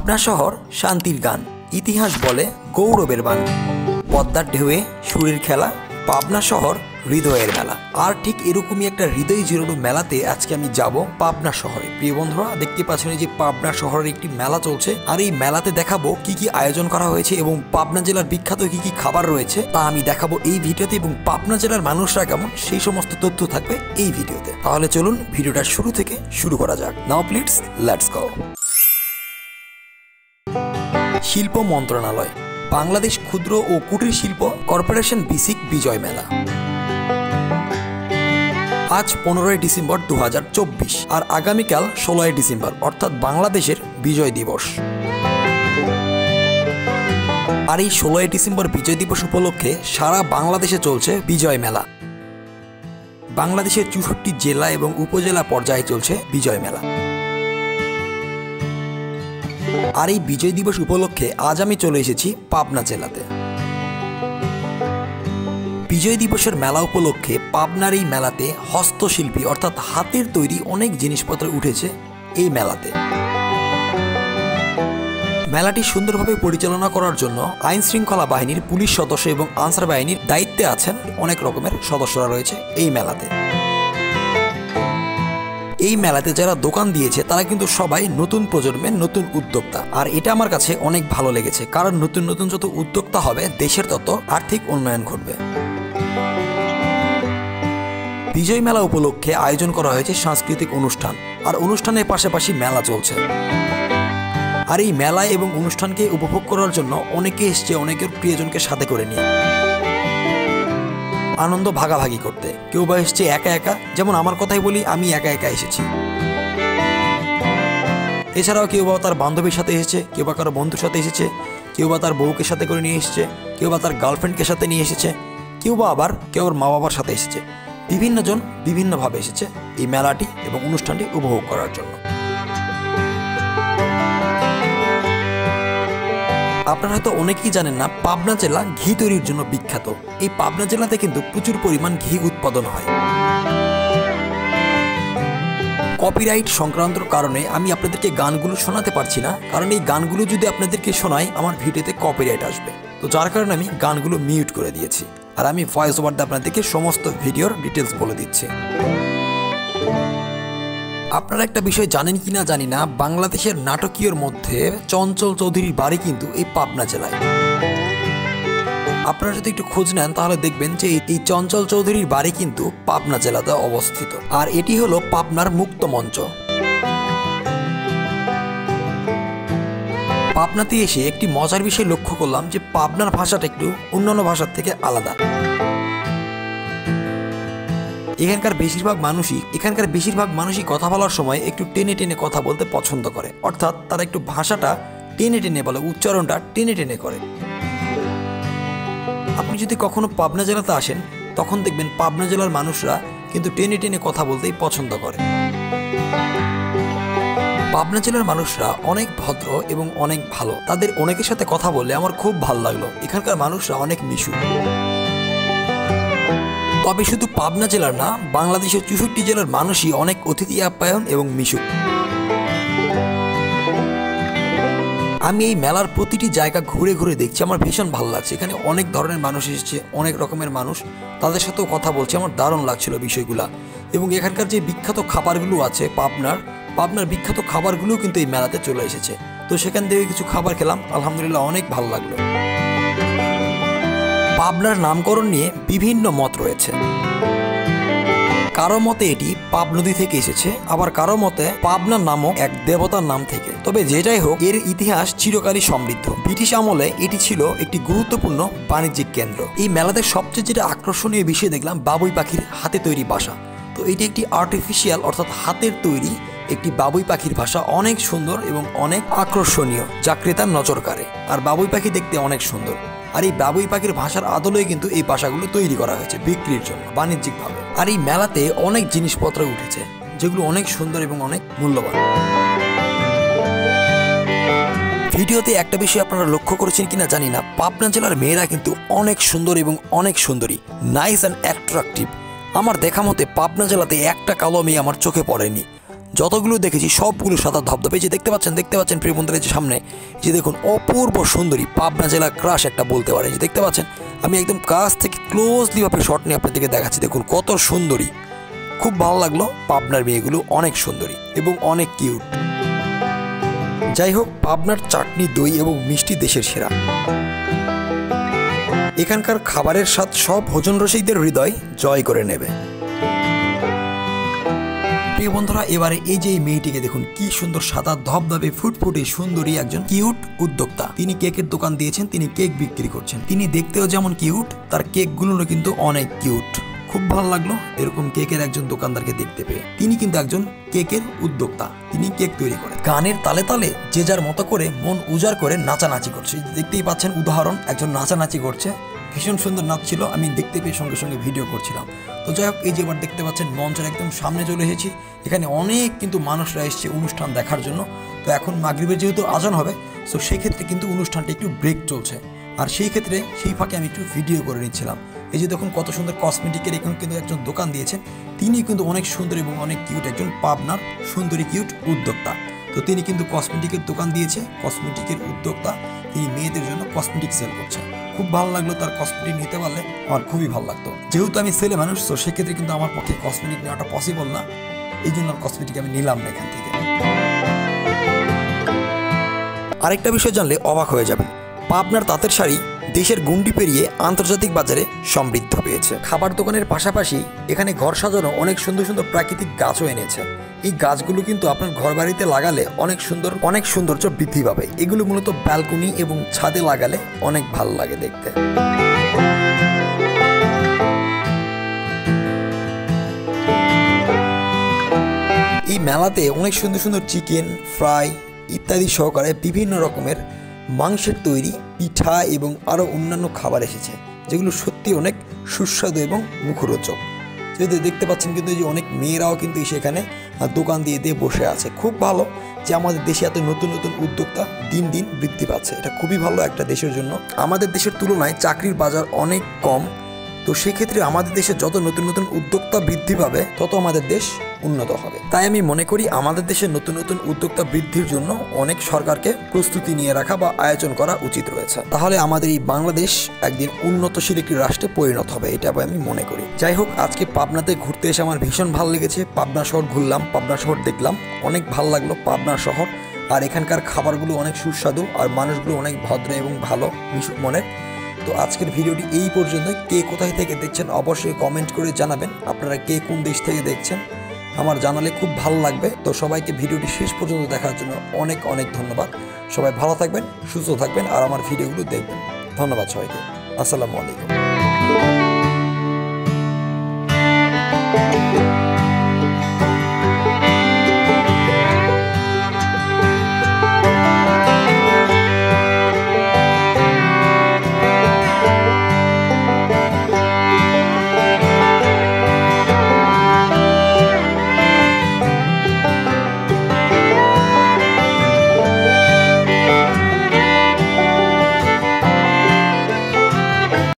পাবনা শহর শান্তির গান, ইতিহাস বলে গৌরবের বান। পদ্মার ঢেউয়ে সুরের খেলা, পাবনা শহর হৃদয়ের মেলা। আর ঠিক এরকমই একটা হৃদয় জুড়ানো মেলাতে আজকে আমি যাব পাবনা শহরে। প্রিয় বন্ধুরা, দেখতে পাচ্ছেন যে পাবনা শহরের একটি মেলা চলছে, আর এই মেলাতে দেখাবো কি কি আয়োজন করা হয়েছে এবং পাবনা জেলার বিখ্যাত কি কি খাবার রয়েছে তা আমি দেখাবো এই ভিডিওতে, এবং পাবনা জেলার মানুষরা কেমন সেই সমস্ত তথ্য থাকবে এই ভিডিওতে। তাহলে চলুন ভিডিওটা শুরু থেকে শুরু করা যাক। নাও প্লিজ লেটস গো। শিল্প মন্ত্রণালয়, বাংলাদেশ ক্ষুদ্র ও কুটির শিল্প কর্পোরেশন বিসিক বিজয় মেলা। আজ 15 ডিসেম্বর 2024 আর আগামীকাল 16 ডিসেম্বর অর্থাৎ বাংলাদেশের বিজয় দিবস। আর এই 16 ডিসেম্বর বিজয় দিবস উপলক্ষে সারা বাংলাদেশে চলছে বিজয় মেলা। বাংলাদেশের 64 জেলা এবং উপজেলা পর্যায়ে চলছে বিজয় মেলা। আর এই বিজয় দিবস উপলক্ষে আজ আমি চলে এসেছি পাবনা জেলাতে। বিজয় দিবসের মেলা উপলক্ষে পাবনার এই মেলাতে হস্তশিল্পী অর্থাৎ হাতের তৈরি অনেক জিনিসপত্র উঠেছে এই মেলাতে। মেলাটি সুন্দরভাবে পরিচালনা করার জন্য আইন শৃঙ্খলা বাহিনীর পুলিশ সদস্য এবং আনসার বাহিনীর দায়িত্বে আছেন অনেক রকমের সদস্যরা রয়েছে এই মেলাতে। এই মেলাতে যারা দোকান দিয়েছে তারা কিন্তু সবাই নতুন প্রজন্মের নতুন উদ্যোক্তা, আর এটা আমার কাছে অনেক ভালো লেগেছে, কারণ নতুন নতুন যত উদ্যোক্তা হবে দেশের তত আর্থিক উন্নয়ন ঘটবে। বিজয় মেলা উপলক্ষে আয়োজন করা হয়েছে সাংস্কৃতিক অনুষ্ঠান, আর অনুষ্ঠানের পাশাপাশি মেলা চলছে। আর এই মেলা এবং অনুষ্ঠানকে উপভোগ করার জন্য অনেকে এসছে অনেকের প্রিয়জনকে সাথে করে নিয়ে আনন্দ ভাগাভাগি করতে। কেউ বা এসছে একা একা, যেমন আমার কথাই বলি, আমি একা একা এসেছি। এছাড়াও কেউ বা তার বান্ধবীর সাথে এসেছে, কেউ বা কারো বন্ধুর সাথে এসেছে, কেউ বা তার বউকে সাথে করে নিয়ে এসেছে, কেউ বা তার গার্লফ্রেন্ডকে সাথে নিয়ে এসেছে, কেউ বা আবার কেউ ওর মা বাবার সাথে এসেছে। বিভিন্ন জন বিভিন্নভাবে এসেছে এই মেলাটি এবং অনুষ্ঠানটি উপভোগ করার জন্য। আপনারা হয়তো অনেকেই জানেন না, পাবনা জেলা ঘি তৈরির জন্য বিখ্যাত। এই পাবনা জেলাতে কিন্তু প্রচুর পরিমাণ ঘি উৎপাদন হয়। কপিরাইট সংক্রান্ত কারণে আমি আপনাদেরকে গানগুলো শোনাতে পারছি না, কারণ এই গানগুলো যদি আপনাদেরকে শোনাই আমার ভিডিওতে কপিরাইট আসবে। তো যার কারণে আমি গানগুলো মিউট করে দিয়েছি, আর আমি ভয়েস ওভার দিয়ে আপনাদেরকে সমস্ত ভিডিওর ডিটেলস বলে দিচ্ছি। আপনারা একটা বিষয় জানেন কিনা জানি না, বাংলাদেশের নাটকীয়র মধ্যে চঞ্চল চৌধুরীর বাড়ি কিন্তু এই পাবনা জেলায়। আপনারা যদি একটু খোঁজ নেন তাহলে দেখবেন যে এই চঞ্চল চৌধুরীর বাড়ি কিন্তু পাবনা জেলাতে অবস্থিত, আর এটি হলো পাবনার মুক্ত মঞ্চ। পাবনাতে এসে একটি মজার বিষয় লক্ষ্য করলাম যে পাবনার ভাষাটা একটু অন্যান্য ভাষার থেকে আলাদা। এখানকার বেশিরভাগ মানুষই কথা বলার সময় একটু টেনে টেনে কথা বলতে পছন্দ করে, অর্থাৎ তারা একটু ভাষাটা টেনে টেনে বলে, উচ্চারণটা টেনে টেনে করে। আপনি যদি কখনো পাবনা জেলাতে আসেন তখন দেখবেন পাবনা জেলার মানুষরা কিন্তু টেনে টেনে কথা বলতেই পছন্দ করে। পাবনা জেলার মানুষরা অনেক ভদ্র এবং অনেক ভালো। তাদের অনেকের সাথে কথা বললে আমার খুব ভালো লাগলো। এখানকার মানুষরা অনেক মিশুক। তবে শুধু পাবনা জেলার না, বাংলাদেশের 64 জেলার মানুষই অনেক অতিথি আপ্যায়ন এবং মিশুক। আমি এই মেলার প্রতিটি জায়গা ঘুরে ঘুরে দেখছি, আমার ভীষণ ভালো লাগছে। এখানে অনেক ধরনের মানুষ এসেছে, অনেক রকমের মানুষ, তাদের সাথেও কথা বলছে, আমার দারুণ লাগছিল বিষয়গুলা। এবং এখানকার যে বিখ্যাত খাবারগুলো আছে পাবনার বিখ্যাত খাবারগুলো কিন্তু এই মেলাতে চলে এসেছে। তো সেখান থেকে কিছু খাবার খেলাম, আলহামদুলিল্লাহ অনেক ভালো লাগলো। পাবনার নামকরণ নিয়ে বিভিন্ন মত রয়েছে। কারো মতে এটি পাব নদী থেকে এসেছে, আবার কারো মতে পাবনা নামক এক দেবতার নাম থেকে। তবে যেটাই হোক, এর ইতিহাস চিরকালই সমৃদ্ধ। ব্রিটিশ আমলে এটি ছিল একটি গুরুত্বপূর্ণ বাণিজ্যিক কেন্দ্র। এই মেলাতে সবচেয়ে যেটা আকর্ষণীয় বিষয় দেখলাম বাবুই পাখির হাতে তৈরি বাসা। তো এটি একটি আর্টিফিশিয়াল অর্থাৎ হাতের তৈরি একটি বাবুই পাখির ভাষা, অনেক সুন্দর এবং অনেক আকর্ষণীয়, যা ক্রেতার নজর কাড়ে। আর বাবুই পাখি দেখতে অনেক সুন্দর, আর এই বাবুই পাখির ভাষার আদলেই কিন্তু এই বাসাগুলো তৈরি করা হয়েছে বিক্রির জন্য বাণিজ্যিকভাবে। আর এই মেলাতে অনেক জিনিসপত্র উঠেছে যেগুলো অনেক সুন্দর এবং অনেক মূল্যবান। ভিডিওতে একটা বিষয় আপনারা লক্ষ্য করেছেন কিনা জানি না, পাবনা জেলার মেয়েরা কিন্তু অনেক সুন্দর এবং অনেক সুন্দরী, নাইস অ্যান্ড অ্যাট্রাকটিভ। আমার দেখা মতে পাবনা জেলাতে একটা কালো মেয়ে আমার চোখে পড়েনি। যতগুলো দেখেছি সবগুলো সাদা ধবধবে। যে দেখতে পাচ্ছেন প্রিয় বন্ধুরা, যে সামনে যে দেখুন অপূর্ব সুন্দরী পাবনা জেলা ক্রাশ একটা বলতে পারে। যে দেখতে পাচ্ছেন আমি একদম কাছ থেকে ক্লোজলি ভাবে শট নিয়ে আপনাদেরকে দেখাচ্ছি। দেখুন কত সুন্দরী, খুব ভালো লাগলো। পাবনার মেয়েগুলো অনেক সুন্দরী এবং অনেক কিউট। যাই হোক, পাবনার চাটনি, দই এবং মিষ্টি দেশের সেরা। এখানকার খাবারের স্বাদ সব ভোজন রসিকদের হৃদয় জয় করে নেবে। প্রিয় বন্ধুরা, এবারে এই যে মেয়েটিকে দেখুন, কি সুন্দর সাদা ধবধবে ফুটফুটে সুন্দরী একজন কিউট উদ্যোক্তা। তিনি কেকের দোকান দিয়েছেন, তিনি কেক বিক্রি করছেন। তিনি দেখতেও যেমন কিউট, তার কেকগুলো কিন্তু অনেক কিউট। খুব ভালো লাগলো এরকম কেকের একজন দোকানদারকে দেখতে পেয়ে। তিনি কিন্তু একজন কেকের উদ্যোক্তা, তিনি কেক তৈরি করেন। গানের তালে তালে যে যার মতো করে মন উজাড় করে নাচানাচি করছে। দেখতেই পাচ্ছেন উদাহরণ, একজন নাচানাচি করছে, ভীষণ সুন্দর নাচ ছিল। আমি দেখতে পেয়ে সঙ্গে সঙ্গে ভিডিও করছিলাম। তো যাই হোক, এই যে এবার দেখতে পাচ্ছেন মঞ্চের একদম সামনে চলে এসেছি। এখানে অনেক কিন্তু মানুষরা এসছে অনুষ্ঠান দেখার জন্য। তো এখন মাগরিবের যেহেতু আজান হবে, তো সেই ক্ষেত্রে কিন্তু অনুষ্ঠানটা একটু ব্রেক চলছে। আর সেই ক্ষেত্রে সেই ফাঁকে আমি একটু ভিডিও করে নিচ্ছিলাম। এই যে দেখুন কত সুন্দর কসমেটিকের এখানে কিন্তু একজন দোকান দিয়েছেন। তিনি কিন্তু অনেক সুন্দর এবং অনেক কিউট, একজন পাবনার সুন্দরী কিউট উদ্যোক্তা। তো তিনি কিন্তু কসমেটিকের দোকান দিয়েছে, কসমেটিকের উদ্যোক্তা। তিনি মেয়েদের জন্য কসমেটিক সেল করছে। খুব ভালো লাগলো, তার কসমেটিক নিতে পারলে আমার খুবই ভালো লাগতো। যেহেতু আমি ছেলে মানুষ, তো সেক্ষেত্রে কিন্তু আমার পক্ষে কসমেটিক নেওয়াটা পসিবল না। এই জন্য কসমেটিক আমি নিলাম না এখান থেকে। আরেকটা বিষয় জানলে অবাক হয়ে যাবেন, পাবনার তাঁতের শাড়ি দেশের গণ্ডি পেরিয়ে আন্তর্জাতিক বাজারে সমৃদ্ধ পেয়েছে। খাবার দোকানের পাশাপাশি এখানে ঘর সাজানো অনেক সুন্দর সুন্দর প্রাকৃতিক গাছও এনেছে। এই গাছগুলো কিন্তু আপনার ঘর বাড়িতে লাগালে অনেক সৌন্দর্য বৃদ্ধি পাবে। এগুলো মূলত ব্যালকনি এবং ছাদে লাগালে অনেক ভালো লাগে দেখতে। এই মেলাতে অনেক সুন্দর সুন্দর চিকেন ফ্রাই ইত্যাদি সহকারে বিভিন্ন রকমের মাংসের তৈরি পিঠা এবং আরও অন্যান্য খাবার এসেছে, যেগুলো সত্যি অনেক সুস্বাদু এবং মুখরোচক। যেহেতু দেখতে পাচ্ছেন কিন্তু যে অনেক মেয়েরাও কিন্তু সেখানে দোকান দিয়ে বসে আছে। খুব ভালো যে আমাদের দেশে এত নতুন নতুন উদ্যোক্তা দিন দিন বৃদ্ধি পাচ্ছে। এটা খুবই ভালো একটা দেশের জন্য। আমাদের দেশের তুলনায় চাকরির বাজার অনেক কম। তো সেক্ষেত্রে আমাদের দেশে যত নতুন নতুন উদ্যোক্তা বৃদ্ধি পাবে, তত আমাদের দেশ উন্নত হবে। তাই আমি মনে করি আমাদের দেশে নতুন নতুন উদ্যোক্তা বৃদ্ধির জন্য অনেক সরকারকে প্রস্তুতি নিয়ে রাখা বা আয়োজন করা উচিত রয়েছে। তাহলে আমাদের এই বাংলাদেশ একদিন উন্নতশীল একটি রাষ্ট্রে পরিণত হবে, এটা আমি মনে করি। যাই হোক, আজকে পাবনাতে ঘুরতে এসে আমার ভীষণ ভালো লেগেছে। পাবনা শহর ঘুরলাম, পাবনা শহর দেখলাম, অনেক ভালো লাগলো পাবনা শহর। আর এখানকার খাবারগুলো অনেক সুস্বাদু, আর মানুষগুলো অনেক ভদ্র এবং ভালো মিশুক মনের। তো আজকের ভিডিওটি এই পর্যন্ত। কে কোথায় থেকে দেখছেন অবশ্যই কমেন্ট করে জানাবেন। আপনারা কে কোন দেশ থেকে দেখছেন আমার জানালে খুব ভালো লাগবে। তো সবাইকে ভিডিওটি শেষ পর্যন্ত দেখার জন্য অনেক অনেক ধন্যবাদ। সবাই ভালো থাকবেন, সুস্থ থাকবেন, আর আমার ভিডিওগুলো দেখবেন। ধন্যবাদ সবাইকে। আসসালামু আলাইকুম।